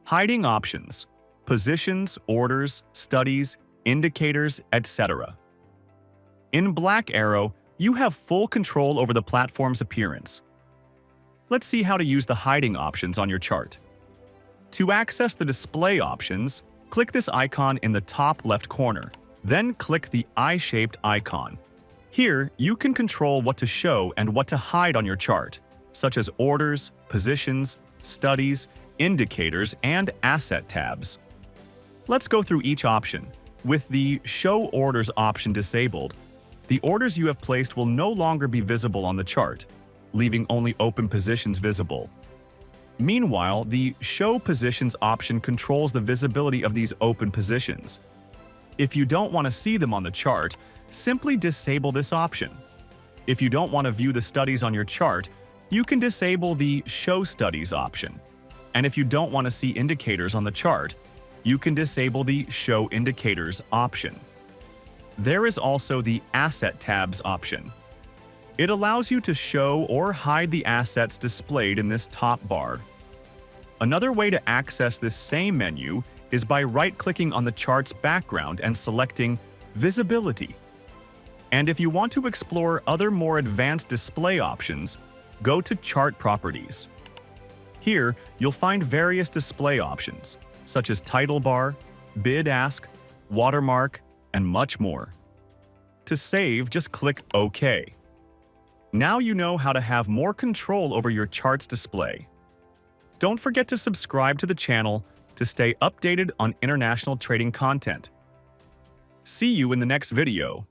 Hiding options, positions, orders, studies, indicators, etc. In BlackArrow, you have full control over the platform's appearance. Let's see how to use the hiding options on your chart. To access the display options, click this icon in the top left corner. Then click the eye-shaped icon. Here, you can control what to show and what to hide on your chart, such as orders, positions, studies, indicators, and asset tabs. Let's go through each option. With the Show Orders option disabled, the orders you have placed will no longer be visible on the chart, leaving only open positions visible. Meanwhile, the Show Positions option controls the visibility of these open positions. If you don't want to see them on the chart, simply disable this option. If you don't want to view the studies on your chart, you can disable the Show Studies option. And if you don't want to see indicators on the chart, you can disable the Show Indicators option. There is also the Asset Tabs option. It allows you to show or hide the assets displayed in this top bar. Another way to access this same menu is by right-clicking on the chart's background and selecting Visibility. And if you want to explore other more advanced display options, go to Chart Properties. Here, you'll find various display options, such as title bar, bid ask, watermark, and much more. To save, just click OK. Now you know how to have more control over your chart's display. Don't forget to subscribe to the channel to stay updated on international trading content. See you in the next video.